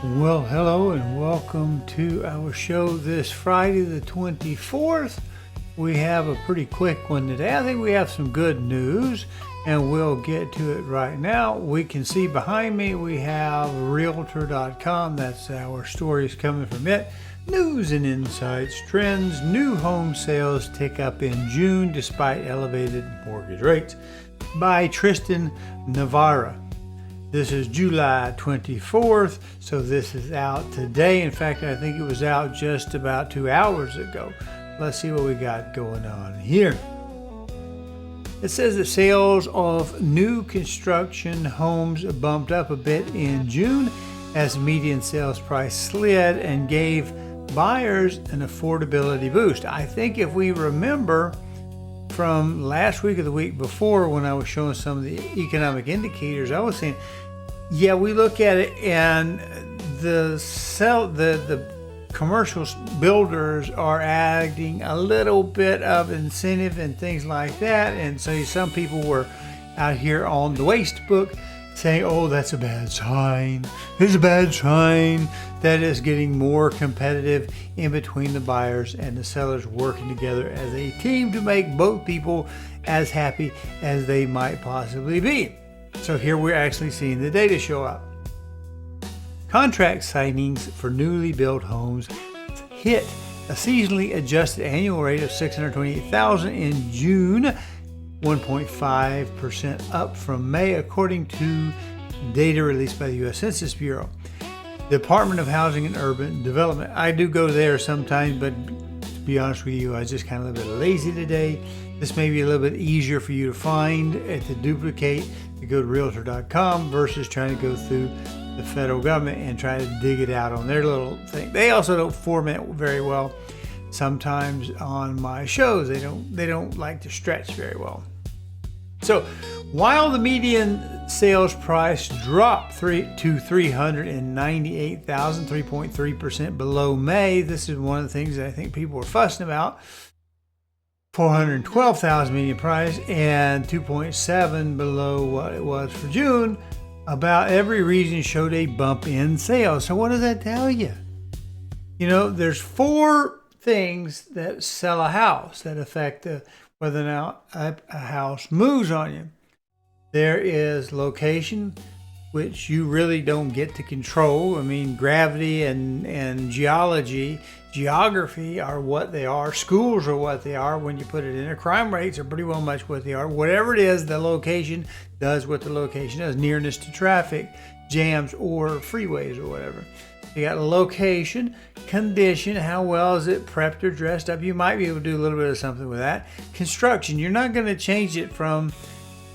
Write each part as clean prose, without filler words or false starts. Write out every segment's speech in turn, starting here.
Well, hello and welcome to our show this Friday the 24th. We have a pretty quick one today. I think we have some good news and we'll get to it right now. We can see behind me we have Realtor.com. That's our stories coming from it. News and insights, trends, new home sales tick up in June despite elevated mortgage rates by Tristan Navarra. This is July 24th, so this is out today. In fact, I think it was out just about 2 hours ago. Let's see what we got going on here. It says that sales of new construction homes bumped up a bit in June as median sales price slid and gave buyers an affordability boost. I think if we remember from last week or the week before when I was showing some of the economic indicators, I was saying, yeah, we look at it and the commercial builders are adding a little bit of incentive and things like that. And so some people were out here on the waste book saying, oh, that's a bad sign. It's a bad sign that it's getting more competitive in between the buyers and the sellers working together as a team to make both people as happy as they might possibly be. So here we're actually seeing the data show up. Contract signings for newly built homes hit a seasonally adjusted annual rate of 628,000 in June, 1.5% up from May, according to data released by the U.S. Census Bureau. The Department of Housing and Urban Development. I do go there sometimes, but to be honest with you, I was just kind of a little bit lazy today. This may be a little bit easier for you to find and to duplicate. You go to Realtor.com versus trying to go through the federal government and try to dig it out on their little thing. They also don't format very well. Sometimes on my shows, they don't like to stretch very well. So while the median sales price dropped to $398,000, 3.3% below May, this is one of the things that I think people were fussing about. $412,000 median price and 2.7 below what it was for June. About every region showed a bump in sales. So what does that tell you? You know, there's 4 things that sell a house that affect whether or not a house moves on you. There is location, which you really don't get to control. I mean, gravity and geography are what they are. Schools are what they are when you put it in. Crime rates are pretty well much what they are. Whatever it is, the location does what the location does. Nearness to traffic, jams, or freeways or whatever. You got location, condition, how well is it prepped or dressed up? You might be able to do a little bit of something with that. Construction, you're not going to change it from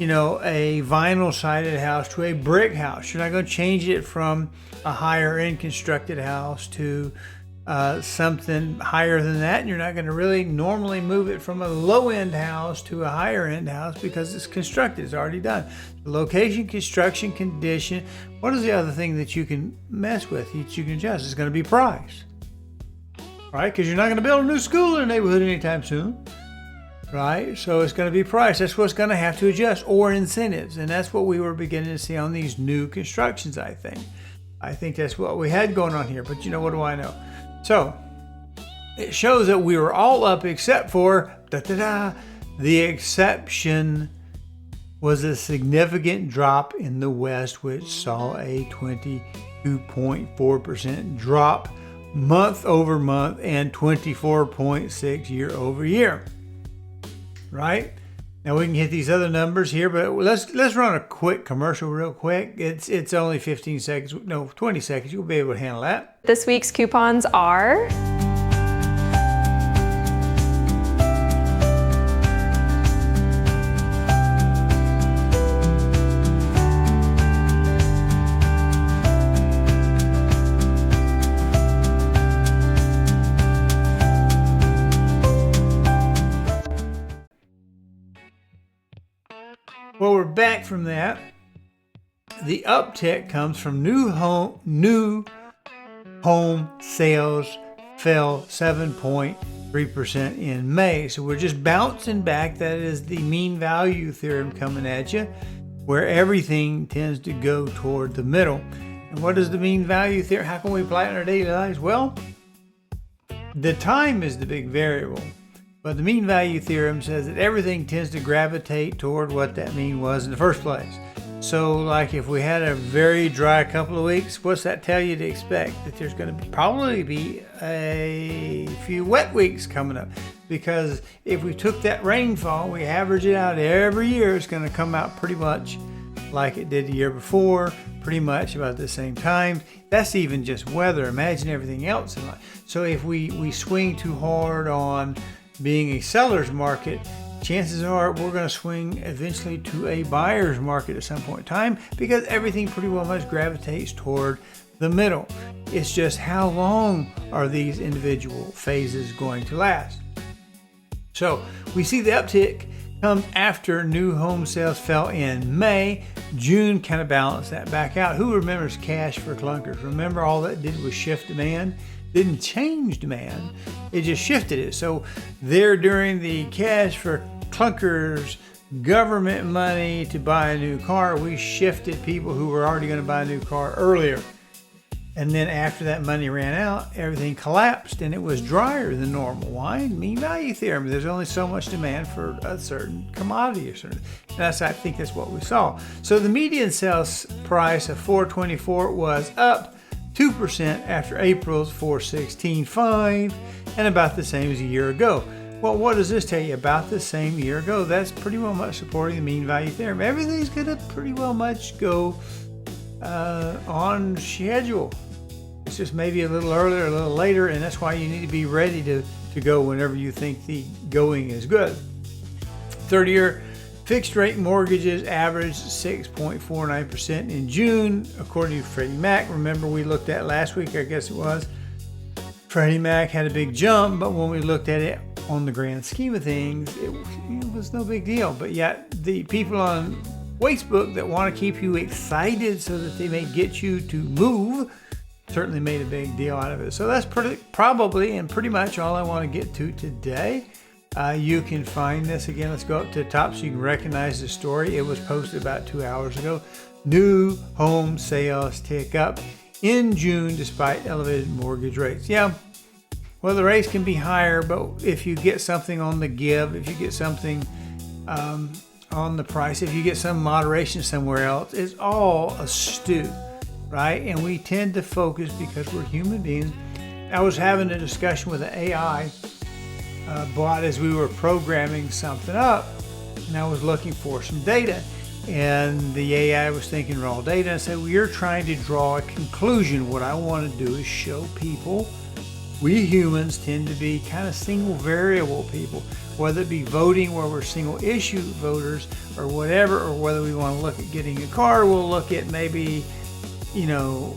a vinyl sided house to a brick house. You're not going to change it from a higher end constructed house to something higher than that. And you're not going to really normally move it from a low end house to a higher end house because it's constructed, it's already done. Location, construction, condition. What is the other thing that you can mess with, that you can adjust? It's going to be price, right? Because you're not going to build a new school in the neighborhood anytime soon. Right? So it's going to be price. That's what's going to have to adjust, or incentives. And that's what we were beginning to see on these new constructions, I think. I think that's what we had going on here. But what do I know? So it shows that we were all up except for, the exception was a significant drop in the West, which saw a 22.4% drop month over month and 24.6% year over year. Right? Now we can hit these other numbers here, but let's run a quick commercial real quick. It's only 15 seconds, no, 20 seconds. You'll be able to handle that. This week's coupons are Well, we're back from that. The uptick comes from new home sales fell 7.3% in May. So we're just bouncing back. That is the mean value theorem coming at you, where everything tends to go toward the middle. And what is the mean value theorem? How can we apply it in our daily lives? Well, the time is the big variable. But the mean value theorem says that everything tends to gravitate toward what that mean was in the first place. So like if we had a very dry couple of weeks, what's that tell you to expect? That there's going to probably be a few wet weeks coming up. Because if we took that rainfall, we average it out every year, it's going to come out pretty much like it did the year before, pretty much about the same time. That's even just weather. Imagine everything else in life. So if we swing too hard on being a seller's market, chances are we're going to swing eventually to a buyer's market at some point in time, because everything pretty well much gravitates toward the middle. It's just how long are these individual phases going to last? So we see the uptick comes after new home sales fell in May. June kind of balanced that back out. Who remembers cash for clunkers? Remember, all that did was shift demand. Didn't change demand, it just shifted it. So there, during the cash for clunkers government money to buy a new car, we shifted people who were already going to buy a new car earlier. And then after that money ran out, everything collapsed and it was drier than normal. Why? Mean value theorem. There's only so much demand for a certain commodity or certain. And I think that's what we saw. So the median sales price of $424 was up 2% after April's $416.5, and about the same as a year ago. Well, what does this tell you? About the same year ago. That's pretty well much supporting the mean value theorem. Everything's going to pretty well much go on schedule. It's just maybe a little earlier, a little later, and that's why you need to be ready to go whenever you think the going is good. 30-year fixed rate mortgages averaged 6.49% in June, according to Freddie Mac. Remember, we looked at last week, I guess it was. Freddie Mac had a big jump, but when we looked at it on the grand scheme of things, it was no big deal. But yet, the people on Facebook that want to keep you excited so that they may get you to move certainly made a big deal out of it. So that's probably and pretty much all I want to get to today. You can find this again. Let's go up to the top so you can recognize the story. It was posted about 2 hours ago. New home sales tick up in June despite elevated mortgage rates. Yeah, well, the rates can be higher, but if you get something on the give, if you get something on the price, if you get some moderation somewhere else, it's all a stew, right? And we tend to focus because we're human beings. I was having a discussion with an AI bot as we were programming something up, and I was looking for some data, and the AI was thinking raw data. I said, well, you're trying to draw a conclusion. What I want to do is show people we humans tend to be kind of single variable people, whether it be voting where we're single issue voters or whatever, or whether we want to look at getting a car, we'll look at maybe,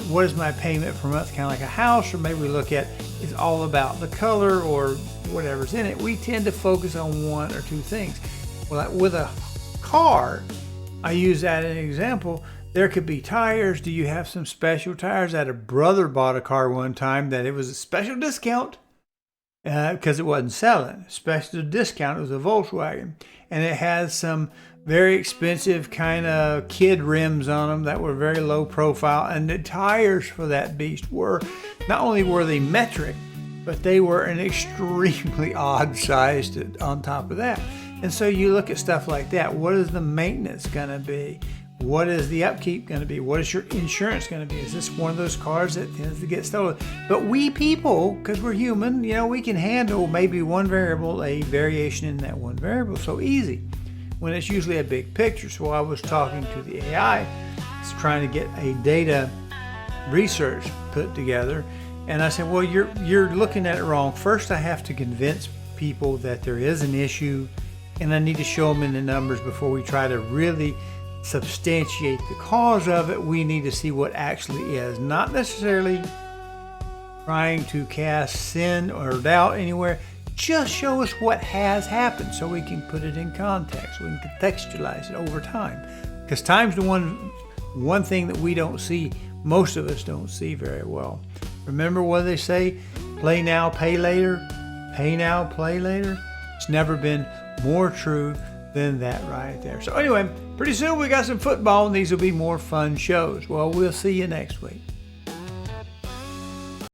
what is my payment per month, kind of like a house, or maybe we look at it's all about the color or whatever's in it. We tend to focus on one or two things. Well, with a car, I use that as an example. There could be tires. Do you have some special tires? I had a brother bought a car one time that it was a special discount because it wasn't selling. Special discount. It was a Volkswagen, and it has some very expensive kind of kid rims on them that were very low profile. And the tires for that beast were, not only were they metric, but they were an extremely odd size on top of that. And so you look at stuff like that. What is the maintenance going to be? What is the upkeep going to be? What is your insurance going to be? Is this one of those cars that tends to get stolen? But we people, because we're human, we can handle maybe one variable, a variation in that one variable so easy, when it's usually a big picture. So I was talking to the AI, it's trying to get a data research put together. And I said, well, you're looking at it wrong. First, I have to convince people that there is an issue, and I need to show them in the numbers before we try to really substantiate the cause of it. We need to see what actually is, not necessarily trying to cast sin or doubt anywhere. Just show us what has happened so we can put it in context, we can contextualize it over time. Because time's the one thing that we don't see, most of us don't see very well. Remember what they say, play now, pay later, pay now, play later? It's never been more true than that right there. So anyway, pretty soon we got some football, and these will be more fun shows. Well, we'll see you next week.